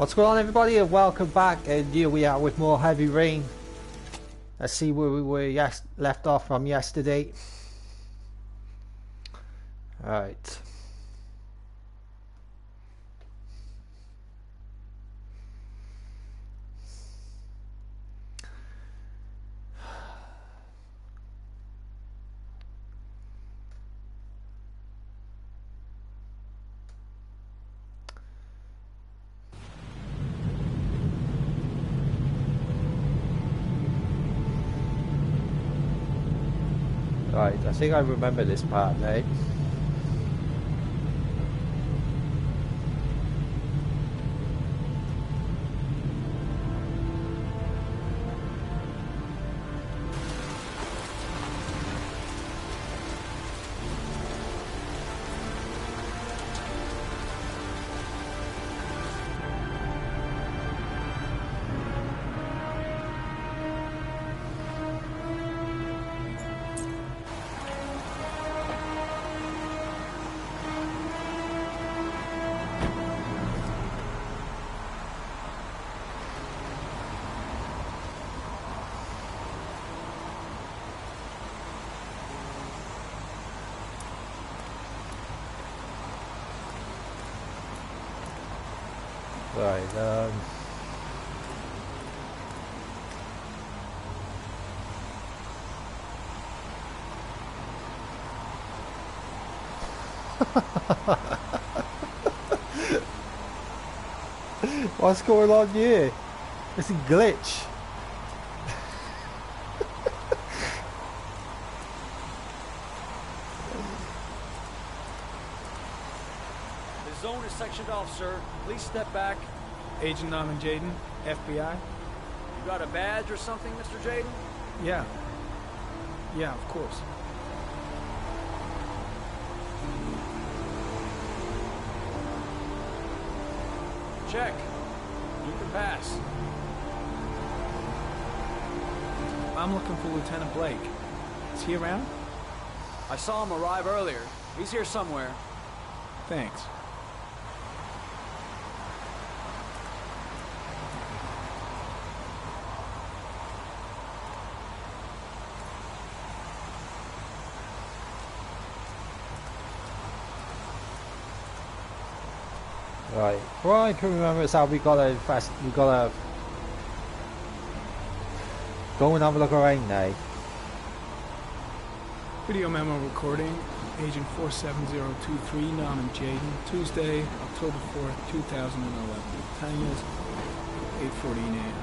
What's going on, everybody, and welcome back. And here we are with more Heavy Rain. Let's see where we were left off from yesterday. Alright. Right, I think I remember this part, right? Right, what's going on here? It's a glitch. The zone is sectioned off, sir. Please step back. Agent Norman Jaden, FBI. You got a badge or something, Mr. Jaden? Yeah. Yeah, of course. Check. You can pass. I'm looking for Lieutenant Blake. Is he around? I saw him arrive earlier. He's here somewhere. Thanks. Right, what I can remember is how we gotta go and have a look around now. Video memo recording. Agent 47023, Norman Jaden. Tuesday, October 4th, 2011. Time is 8:14 a.m.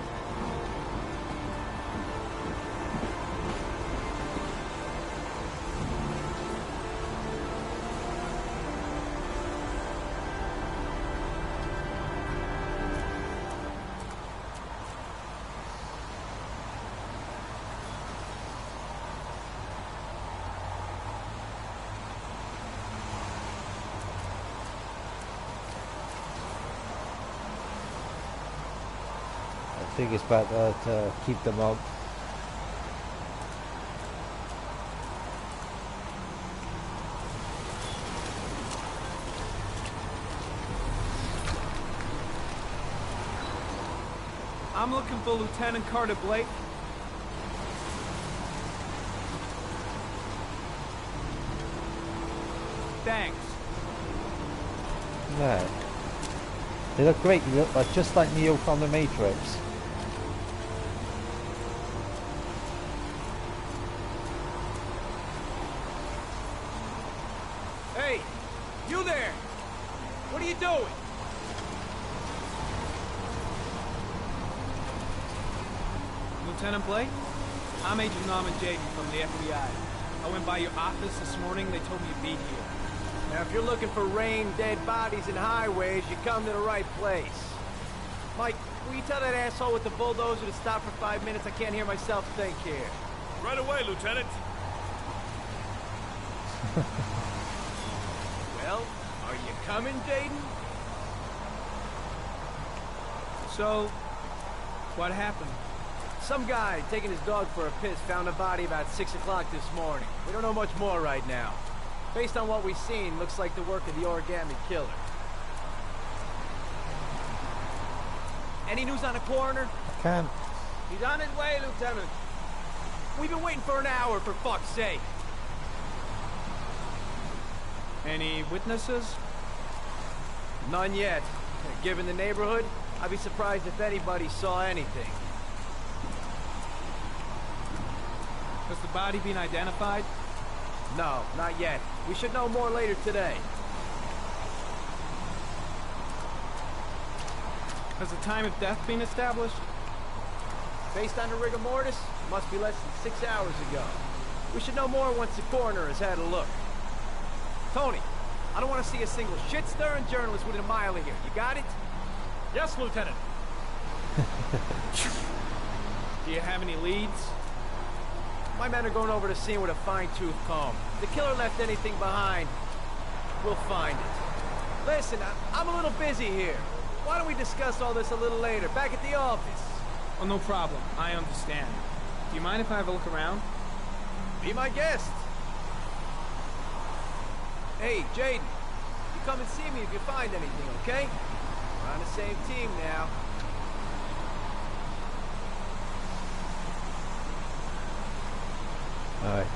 I think it's better to keep them up. I'm looking for Lieutenant Carter Blake. Thanks. Yeah. They look great, they look like, just like Neo from the Matrix. Hey! You there! What are you doing? Lieutenant Blake? I'm Agent Norman Jaden from the FBI. I went by your office this morning. They told me you'd be here. Now, if you're looking for rain, dead bodies, and highways, you come to the right place. Mike, will you tell that asshole with the bulldozer to stop for 5 minutes? I can't hear myself think here. Right away, Lieutenant. Well, are you coming, Jaden? So, what happened? Some guy taking his dog for a piss found a body about 6 o'clock this morning. We don't know much more right now. Based on what we've seen, looks like the work of the origami killer. Any news on the coroner? I can't. He's on his way, Lieutenant. We've been waiting for an hour, for fuck's sake. Any witnesses? None yet. Given the neighborhood, I'd be surprised if anybody saw anything. Has the body been identified? No, not yet. We should know more later today. Has the time of death been established? Based on the rigor mortis, must be less than 6 hours ago. We should know more once the coroner has had a look. Tony, I don't want to see a single shit-stirring journalist within a mile of here. You got it? Yes, Lieutenant. Do you have any leads? My men are going over the scene with a fine-tooth comb. If the killer left anything behind, we'll find it. Listen, I'm a little busy here. Why don't we discuss all this a little later, back at the office? Oh, no problem. I understand. Do you mind if I have a look around? Be my guest. Hey, Jaden, you come and see me if you find anything, okay? We're on the same team now. Alright.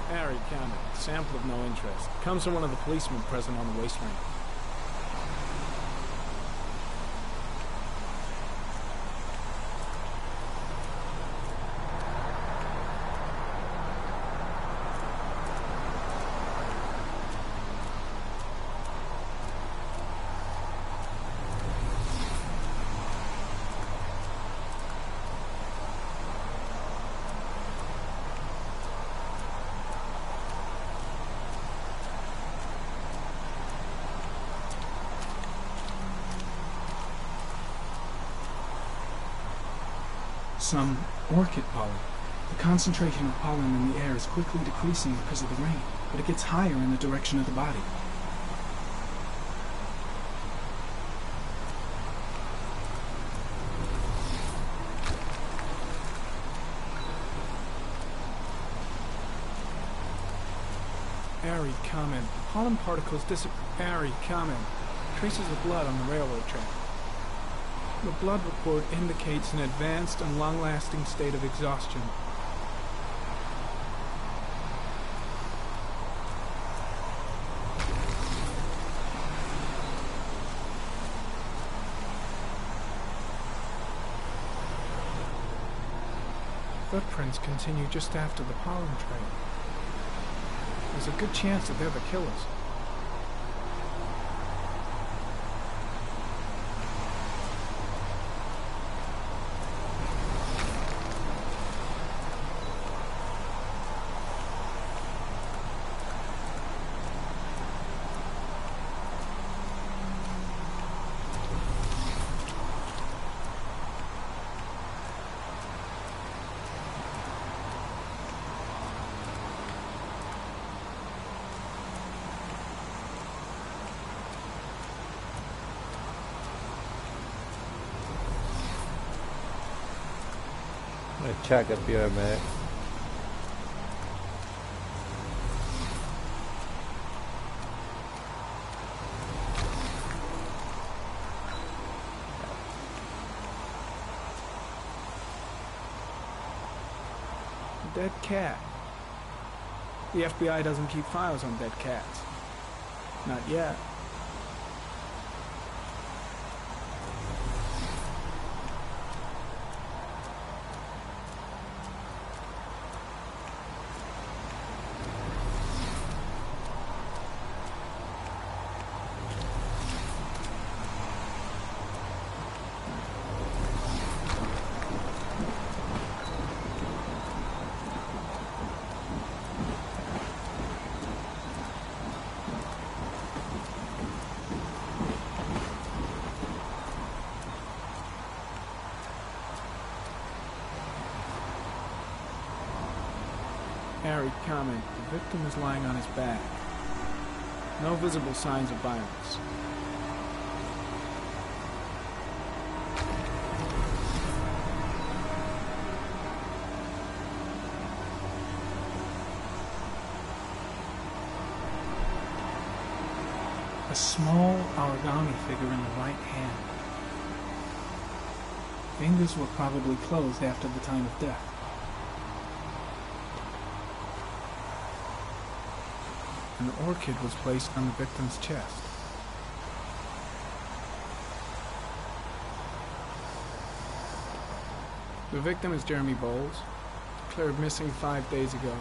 Harry Cameron, sample of no interest. Comes from one of the policemen present on the wasteland. Some orchid pollen. The concentration of pollen in the air is quickly decreasing because of the rain, but it gets higher in the direction of the body. Airy comment. Pollen particles Airy comment. Traces of blood on the railroad track. The blood report indicates an advanced and long-lasting state of exhaustion. Footprints continue just after the pollen trail. There's a good chance that they're the killers. I'm gonna check up here a minute. Dead cat. The FBI doesn't keep files on dead cats. Not yet. Harry, comment. The victim is lying on his back. No visible signs of violence. A small origami figure in the right hand. Fingers were probably closed after the time of death. An orchid was placed on the victim's chest. The victim is Jeremy Bowles, declared missing 5 days ago.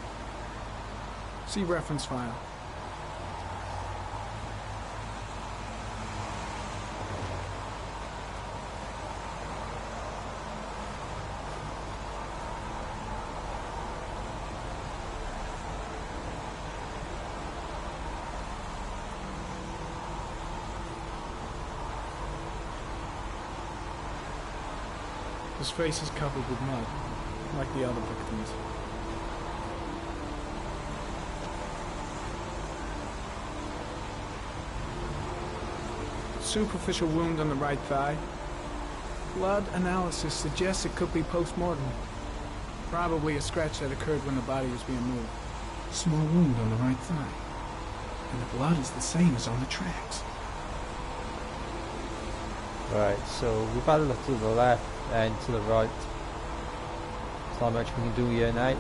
See reference file. His face is covered with mud, like the other victims. Superficial wound on the right thigh. Blood analysis suggests it could be post-mortem. Probably a scratch that occurred when the body was being moved. Small wound on the right thigh. And the blood is the same as on the tracks. Right, so we've had a look to the left and to the right. There's not much we can do here now.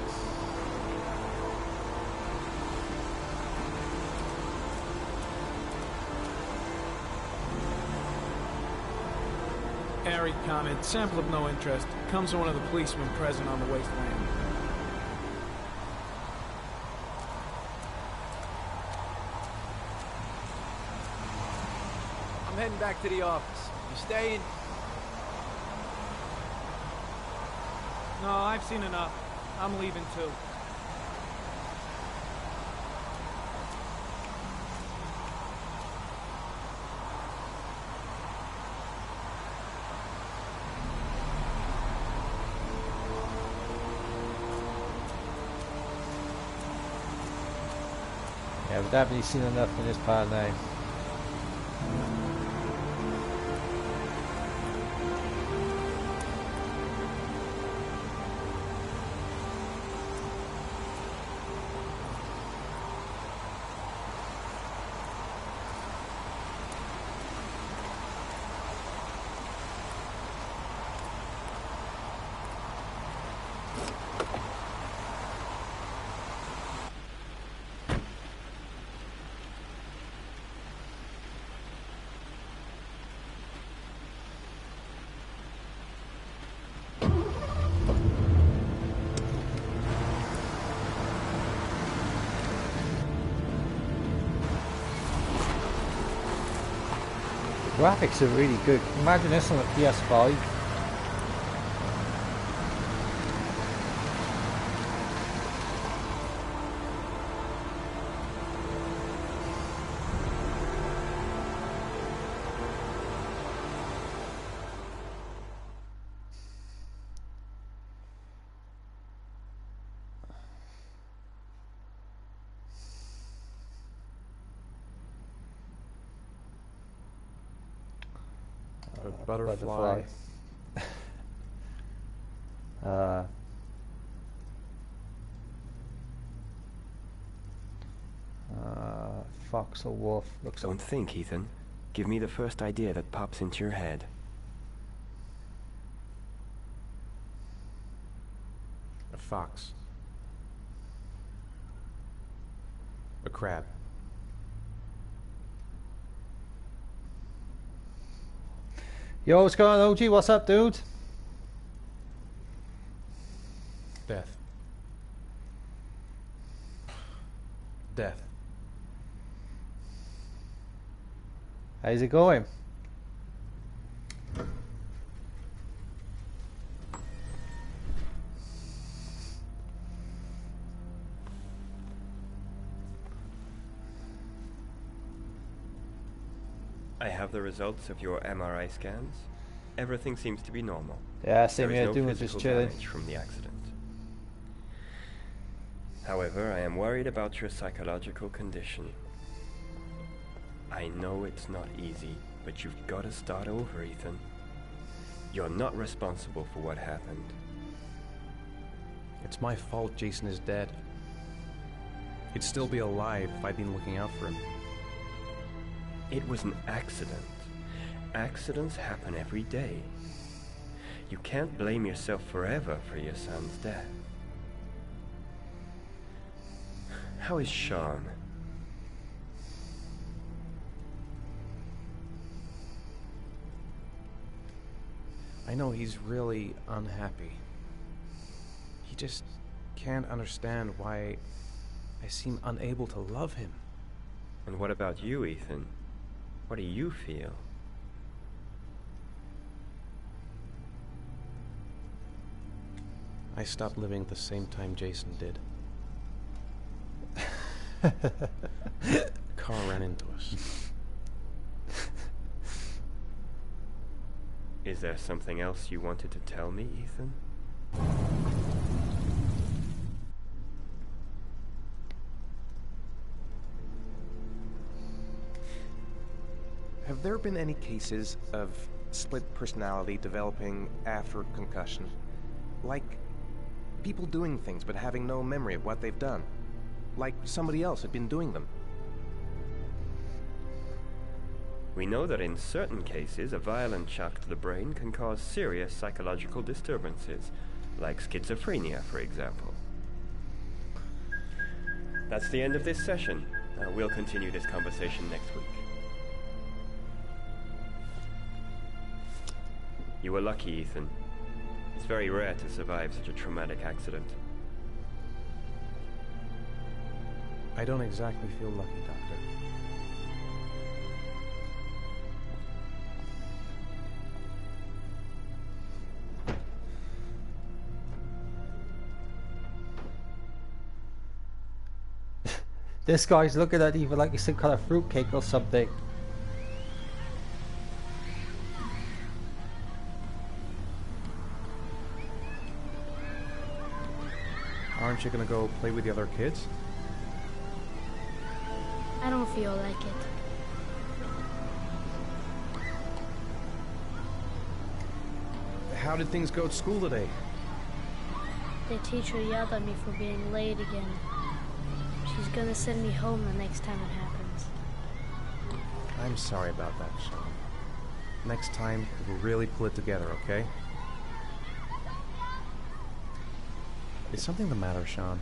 Airy comment, sample of no interest. Comes from one of the policemen present on the wasteland. I'm heading back to the office. You staying? No, I've seen enough. I'm leaving too. Yeah, we've definitely seen enough in this part now. Graphics are really good. Imagine this on a PS5. Butterfly. Fox or wolf. Looks Don't think, Ethan. Give me the first idea that pops into your head. A fox. A crab. Yo, what's going on, OG? What's up, dude? Death. Death. How's it going? I have the results of your MRI scans. Everything seems to be normal. Yeah, same There is here, no doing just physical chilling. damage from the accident. However, I am worried about your psychological condition. I know it's not easy, but you've got to start over, Ethan. You're not responsible for what happened. It's my fault Jason is dead. He'd still be alive if I'd been looking out for him. It was an accident. Accidents happen every day. You can't blame yourself forever for your son's death. How is Shaun? I know he's really unhappy. He just can't understand why I seem unable to love him. And what about you, Ethan? What do you feel? I stopped living at the same time Jason did. Car ran into us. Is there something else you wanted to tell me, Ethan? Have there been any cases of split personality developing after concussion? Like people doing things but having no memory of what they've done? Like somebody else had been doing them? We know that in certain cases, a violent shock to the brain can cause serious psychological disturbances, like schizophrenia, for example. That's the end of this session. We'll continue this conversation next week. You were lucky, Ethan. It's very rare to survive such a traumatic accident. I don't exactly feel lucky, Doctor. This guy's looking at even like it's some kind of fruitcake or something. Aren't you gonna go play with the other kids? I don't feel like it. How did things go at school today? The teacher yelled at me for being late again. She's gonna send me home the next time it happens. I'm sorry about that, Shaun. Next time, we'll really pull it together, okay? Is something the matter, Shaun?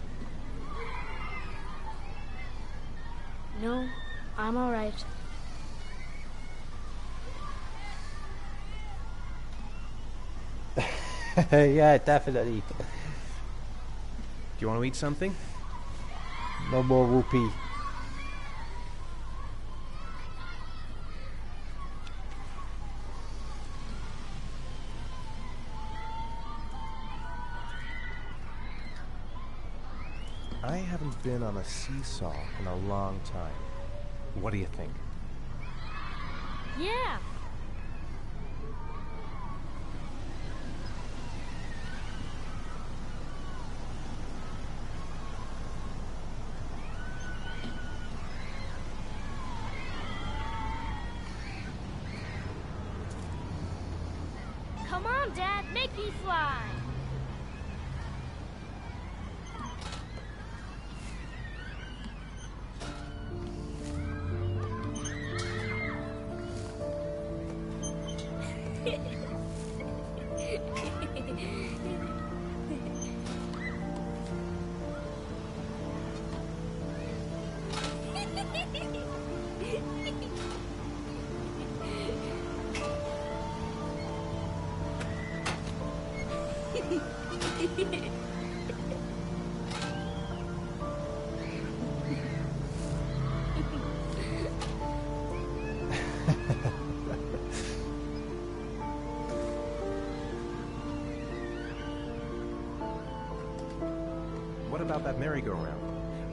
No, I'm alright. Yeah, definitely. Do you want to eat something? No more whoopee. I haven't been on a seesaw in a long time. What do you think? Yeah! Come on, Dad, make me fly! What about that merry-go-round?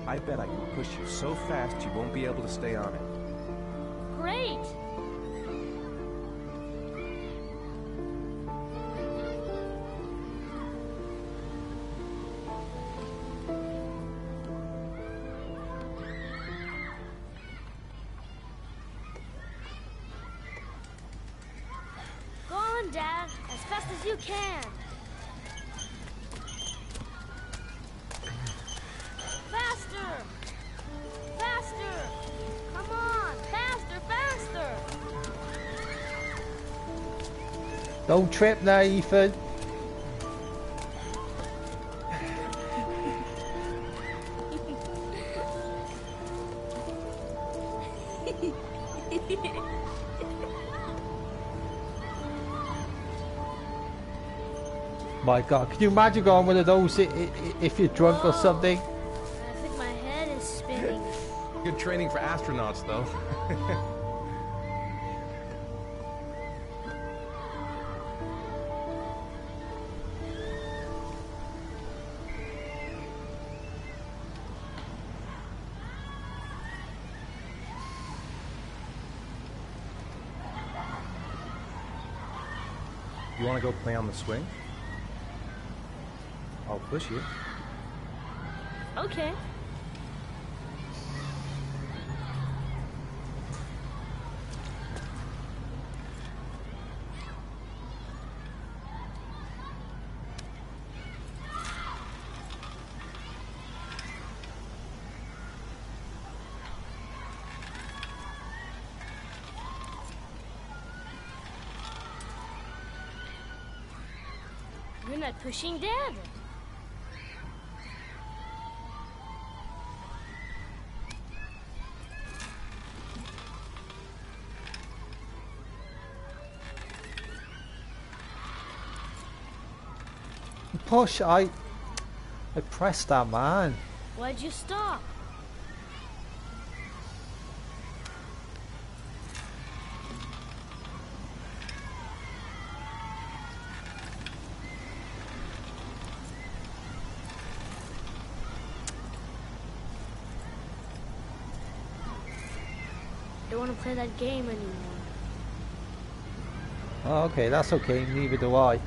I bet I can push you so fast you won't be able to stay on it. Great! Dad. As fast as you can. Faster! Faster! Come on! Faster, faster! Don't trip now, Ethan. My God, can you imagine going one of those if you're drunk or something? I think my head is spinning. Good training for astronauts, though. You want to go play on the swing? I'll push you. Okay. You're not pushing Dad. Push, I pressed that, man. Why'd you stop? Don't want to play that game anymore. Oh, okay, that's okay. Neither do I.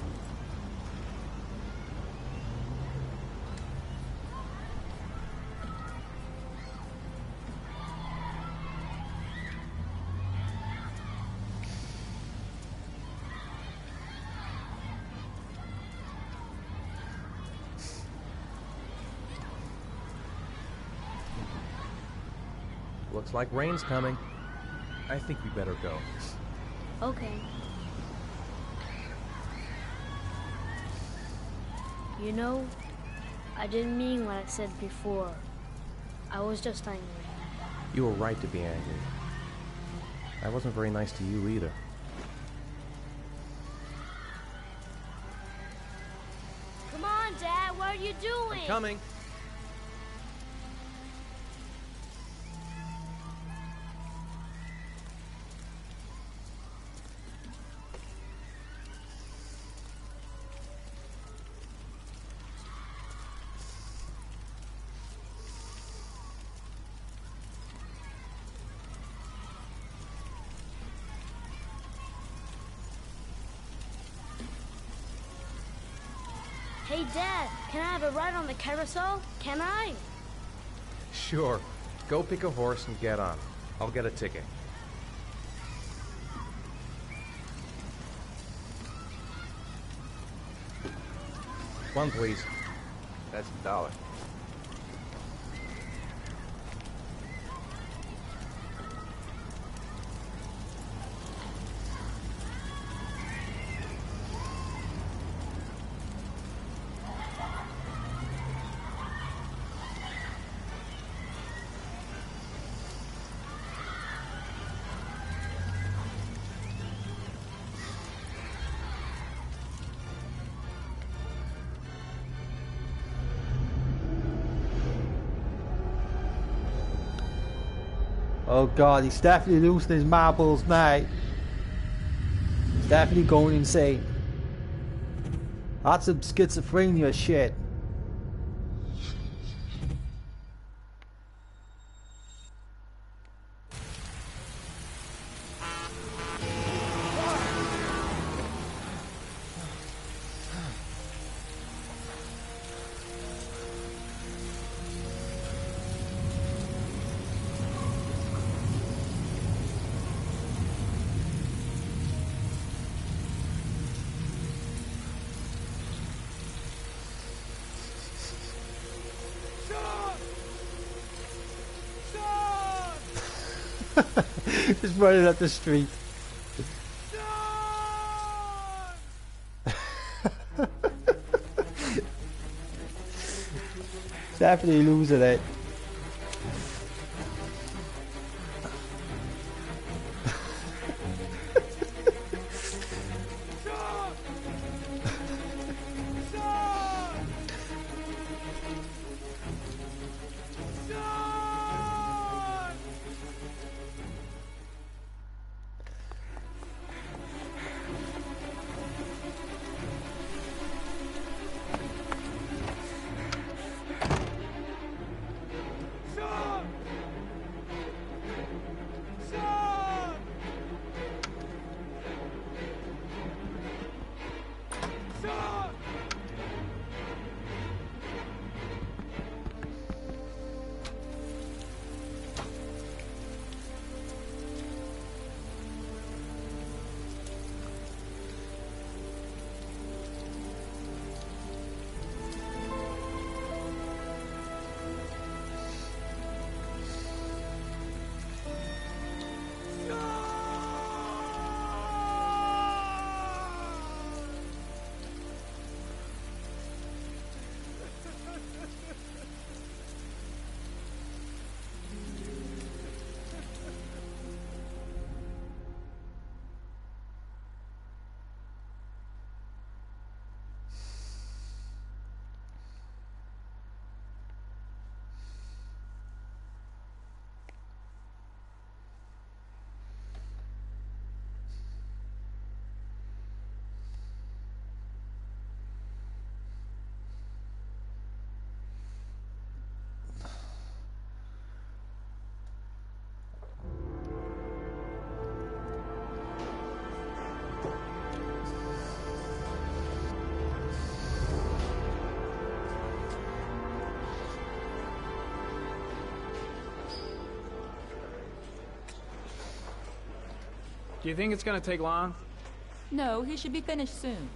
Looks like rain's coming. I think we better go. Okay. You know, I didn't mean what I said before. I was just angry. You were right to be angry. I wasn't very nice to you either. Come on, Dad, what are you doing? I'm coming. Hey, Dad, can I have a ride on the carousel? Can I? Sure. Go pick a horse and get on. I'll get a ticket. One, please. That's $1. Oh God, he's definitely losing his marbles now. He's definitely going insane. That's some schizophrenia shit. Just running up the street. Definitely losing it. Do you think it's gonna take long? No, he should be finished soon.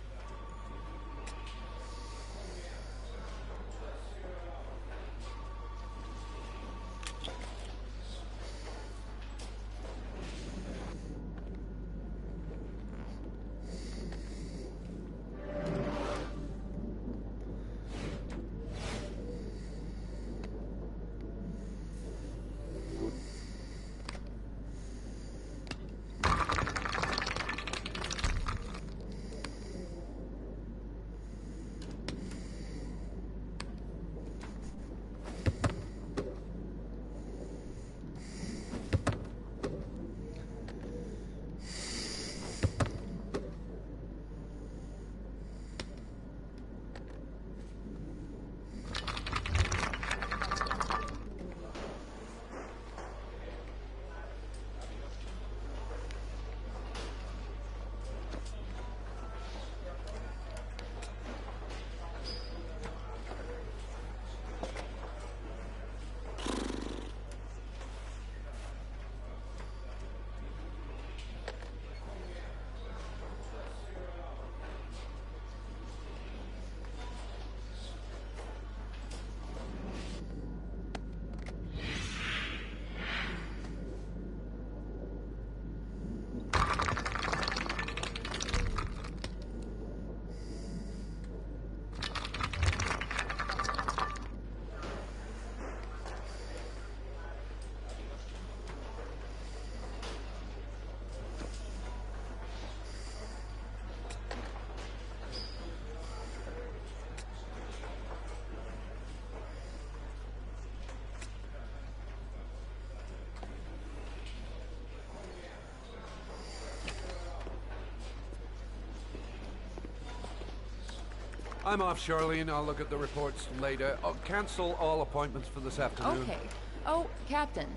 I'm off, Charlene. I'll look at the reports later. I'll cancel all appointments for this afternoon. Okay. Oh, Captain.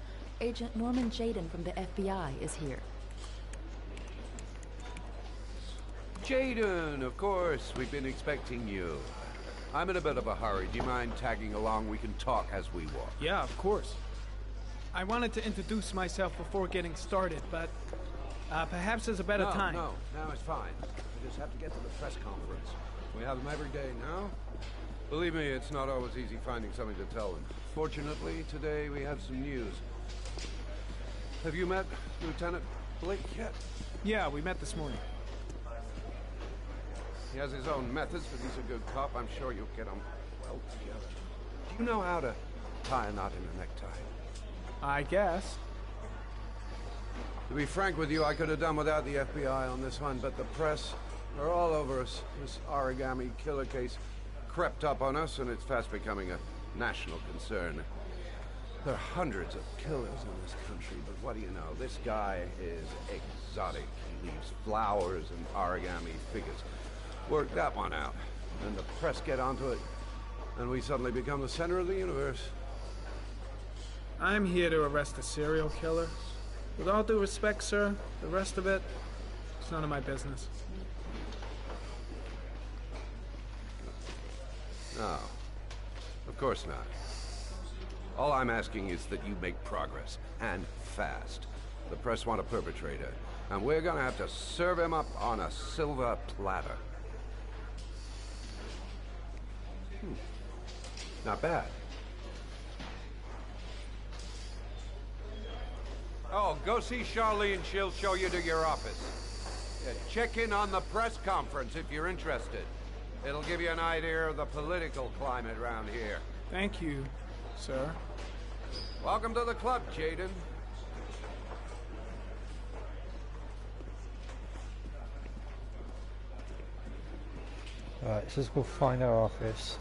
Agent Norman Jaden from the FBI is here. Jaden, of course. We've been expecting you. I'm in a bit of a hurry. Do you mind tagging along? We can talk as we walk. Yeah, of course. I wanted to introduce myself before getting started, but perhaps there's a better time. No, it's fine. We just have to get to the press conference. We have them every day now. Believe me, it's not always easy finding something to tell them. Fortunately, today we have some news. Have you met Lieutenant Blake yet? Yeah, we met this morning. He has his own methods, but he's a good cop. I'm sure you'll get on well together. Do you know how to tie a knot in a necktie? I guess. To be frank with you, I could have done without the FBI on this one, but the press are all over us. This origami killer case crept up on us, and it's fast becoming a national concern. There are hundreds of killers in this country, but what do you know? This guy is exotic. He leaves flowers and origami figures. Work that one out, and the press get onto it, and we suddenly become the center of the universe. I'm here to arrest a serial killer. With all due respect, sir, the rest of it, it's none of my business. No, of course not. All I'm asking is that you make progress, and fast. The press want a perpetrator, and we're gonna have to serve him up on a silver platter. Not bad. Oh, go see Charlene. She'll show you to your office. Yeah, check in on the press conference if you're interested. It'll give you an idea of the political climate around here. Thank you, sir. Welcome to the club, Jaden. Right, so let's go find our office.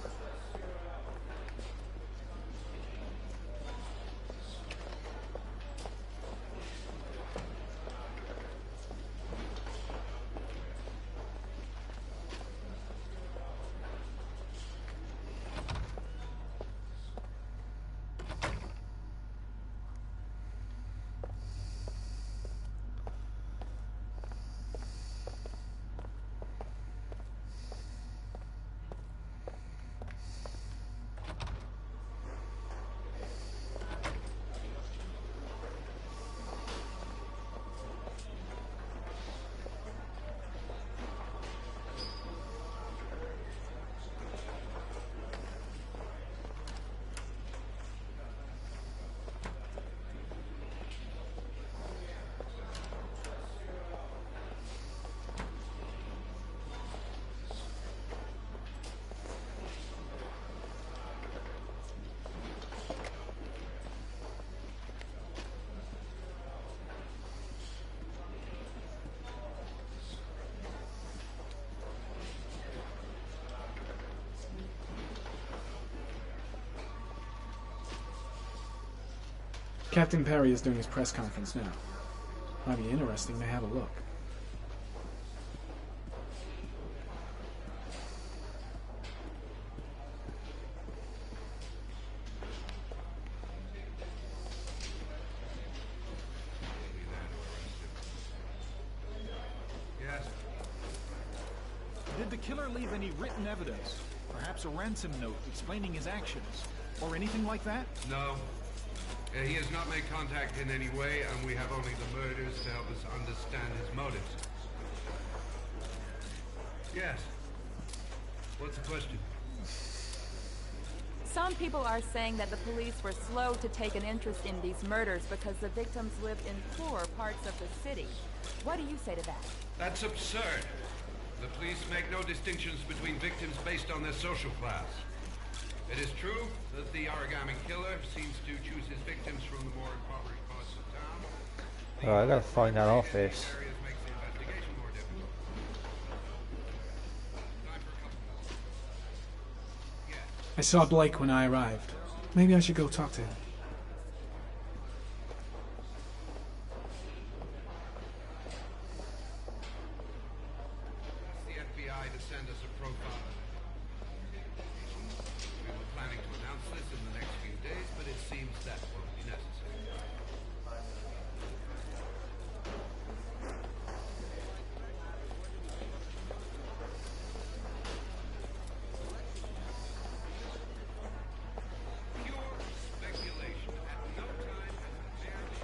Captain Perry is doing his press conference now. Might be interesting to have a look. Yes. Did the killer leave any written evidence? Perhaps a ransom note explaining his actions? Or anything like that? No. He has not made contact in any way, and we have only the murders to help us understand his motives. Yes. What's the question? Some people are saying that the police were slow to take an interest in these murders because the victims live in poorer parts of the city. What do you say to that? That's absurd. The police make no distinctions between victims based on their social class. It is true that the origami killer seems to choose his victims from the more impoverished parts of town. Alright, I gotta find that office. I saw Blake when I arrived. Maybe I should go talk to him. The FBI to send us a profile. We were planning to announce this in the next few days, but it seems that won't be necessary. Pure speculation at no time has prepared me.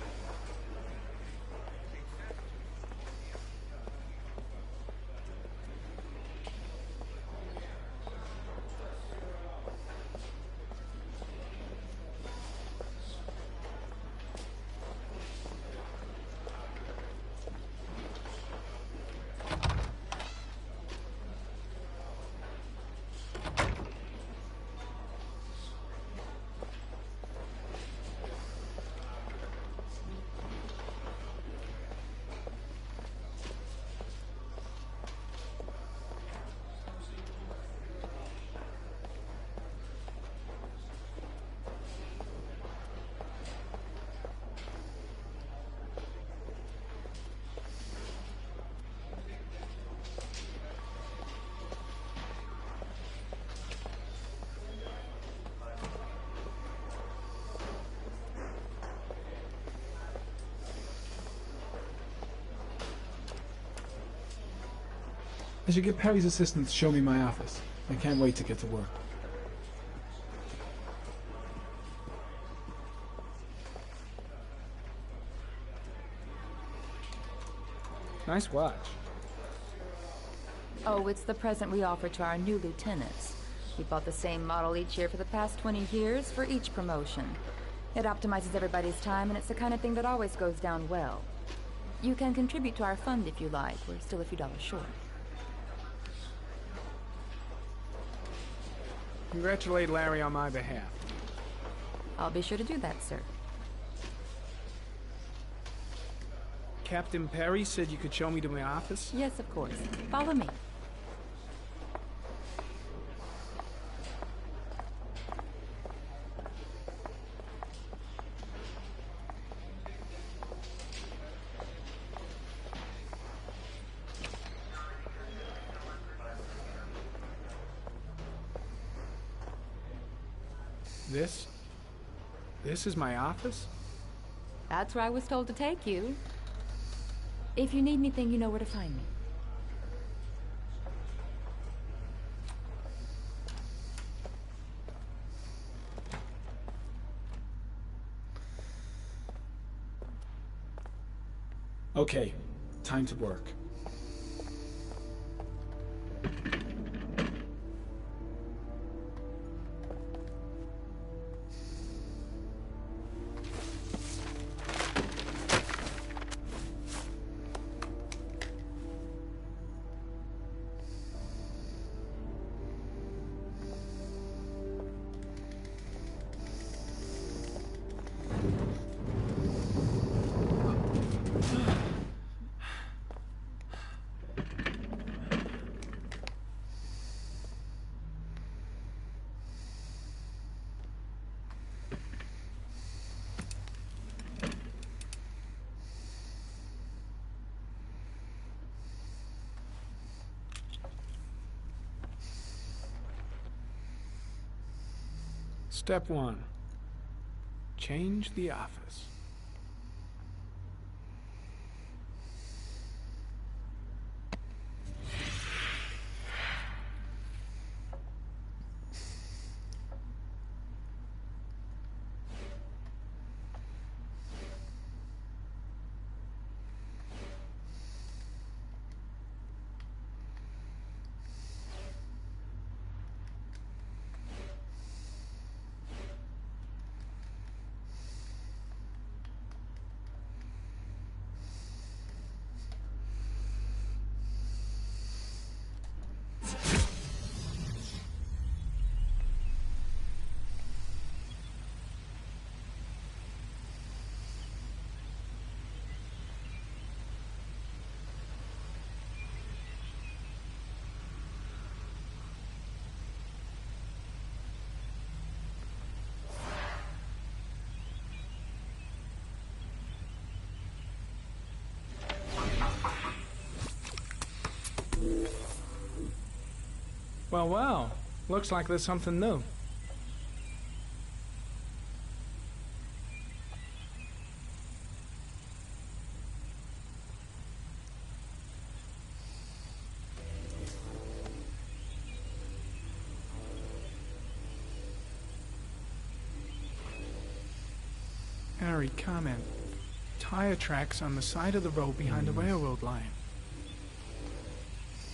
I should get Perry's assistant to show me my office. I can't wait to get to work. Nice watch. Oh, it's the present we offer to our new lieutenants. We bought the same model each year for the past 20 years for each promotion. It optimizes everybody's time, and it's the kind of thing that always goes down well. You can contribute to our fund if you like. We're still a few dollars short. Congratulate Larry on my behalf. I'll be sure to do that, sir. Captain Perry said you could show me to my office? Yes, of course. Follow me. This is my office? That's where I was told to take you. If you need anything, you know where to find me. Okay, time to work. Step 1. Change the office. Well, looks like there's something new. Harry, comment. Tire tracks on the side of the road behind the railroad line.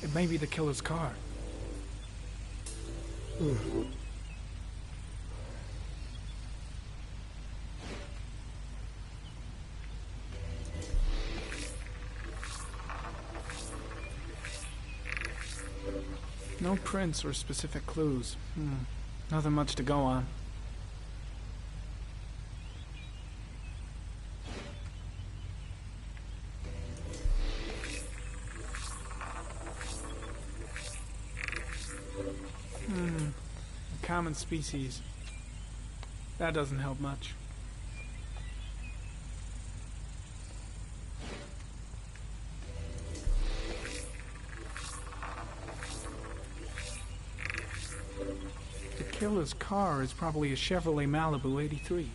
It may be the killer's car. No prints or specific clues. Nothing much to go on. Common species. That doesn't help much. The killer's car is probably a Chevrolet Malibu 83.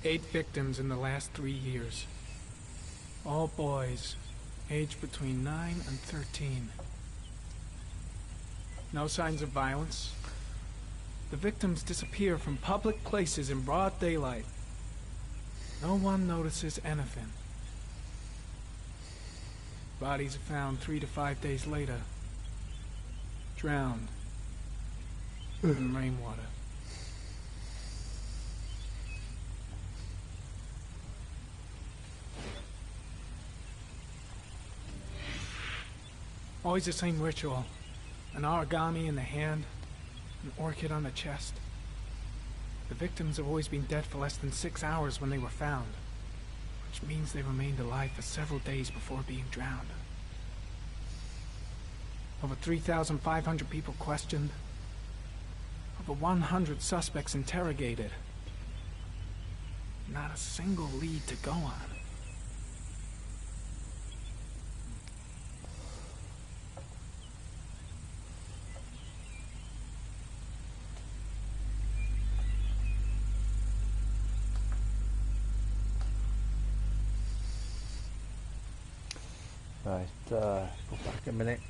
8 victims in the last 3 years. All boys, aged between 9 and 13. No signs of violence. The victims disappear from public places in broad daylight. No one notices anything. Bodies are found 3 to 5 days later, drowned in rainwater. Always the same ritual. An origami in the hand, an orchid on the chest. The victims have always been dead for less than 6 hours when they were found, which means they remained alive for several days before being drowned. Over 3,500 people questioned. Over 100 suspects interrogated. Not a single lead to go on. Right, go back a minute.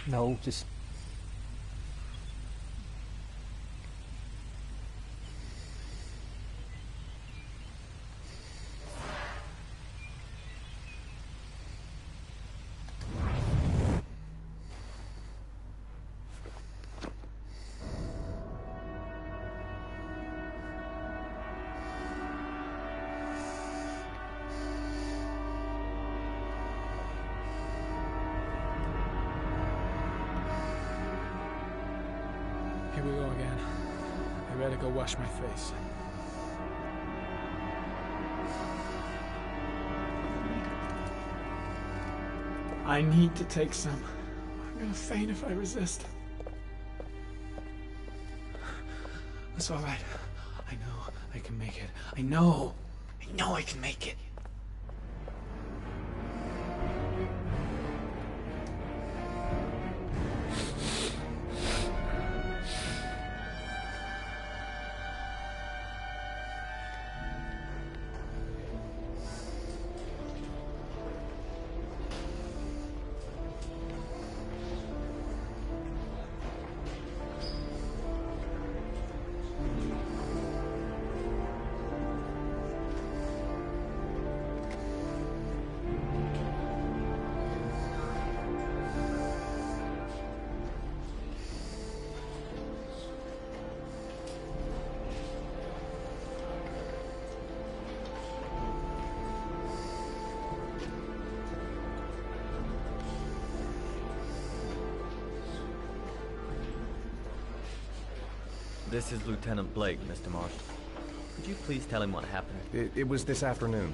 No, just Here we go again. I better go wash my face. I need to take some. I'm gonna faint if I resist. That's all right. I know I can make it. I know I can make it. This is Lieutenant Blake, Mr. Marsh. Could you please tell him what happened? It was this afternoon.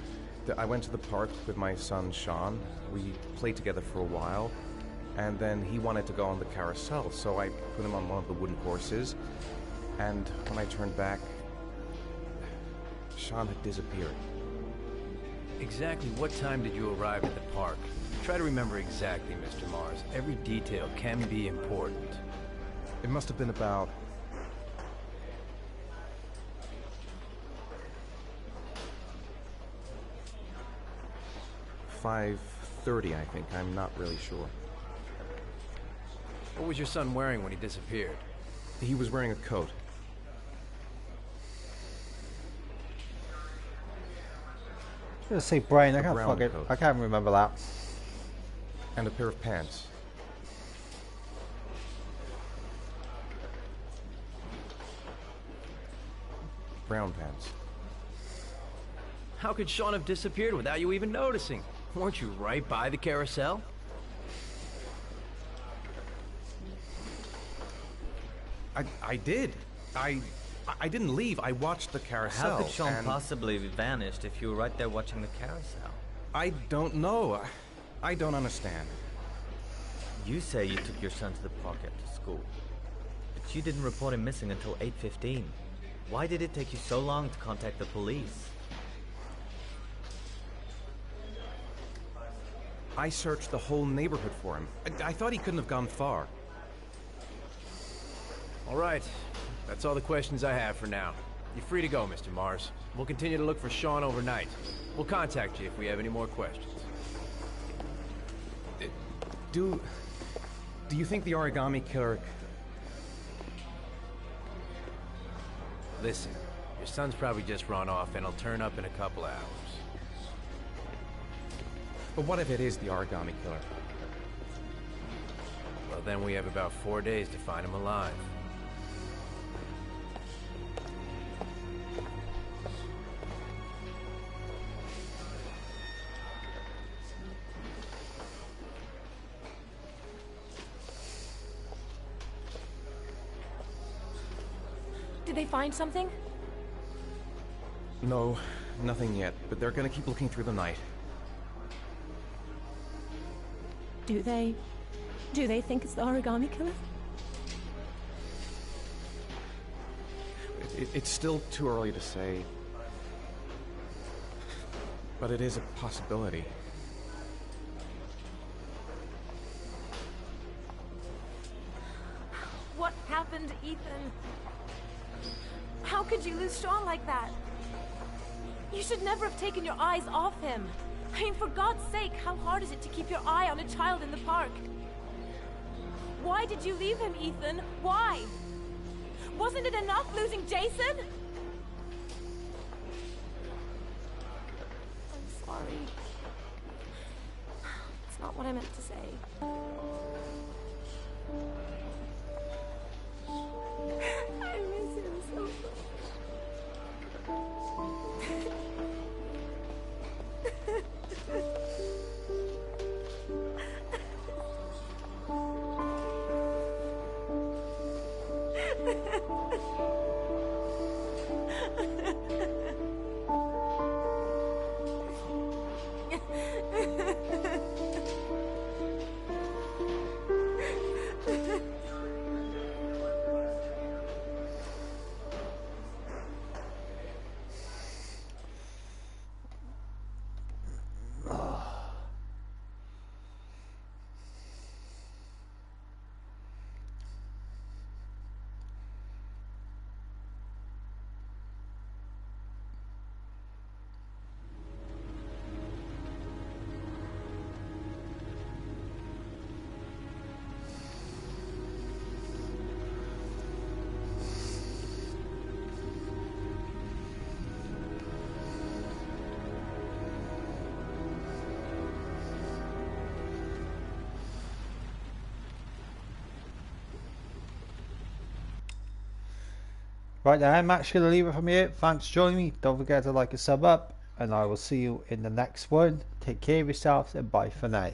I went to the park with my son, Shaun. We played together for a while, and then he wanted to go on the carousel, so I put him on one of the wooden horses, and when I turned back, Shaun had disappeared. Exactly what time did you arrive at the park? Try to remember exactly, Mr. Mars. Every detail can be important. It must have been about 5:30, I think. I'm not really sure. What was your son wearing when he disappeared? He was wearing a coat. I was gonna say brain. I can't brown fuck it. coat. I can't remember that. And a pair of pants. Brown pants. How could Shaun have disappeared without you even noticing? Weren't you right by the carousel? I did. I didn't leave. I watched the carousel. How could Shaun possibly have vanished if you were right there watching the carousel? I don't know. I don't understand. You say you took your son to the park after school, but you didn't report him missing until 8:15. Why did it take you so long to contact the police? I searched the whole neighborhood for him. I thought he couldn't have gone far. All right. That's all the questions I have for now. You're free to go, Mr. Mars. We'll continue to look for Shaun overnight. We'll contact you if we have any more questions. Do you think the origami killer... Listen, your son's probably just run off and he'll turn up in a couple hours. But what if it is the origami killer? Well, then we have about 4 days to find him alive. Did they find something? No, nothing yet, but they're gonna keep looking through the night. Do they think it's the origami killer? It's still too early to say. But it is a possibility. What happened, Ethan? How could you lose Shaun like that? You should never have taken your eyes off him. I mean, for God's sake, how hard is it to keep your eye on a child in the park? Why did you leave him, Ethan? Why? Wasn't it enough losing Jason? I'm sorry. It's not what I meant to say. I miss him so much. Right then, I'm actually going to leave it from here. Thanks for joining me. Don't forget to like and sub up, and I will see you in the next one. Take care of yourselves and bye for now.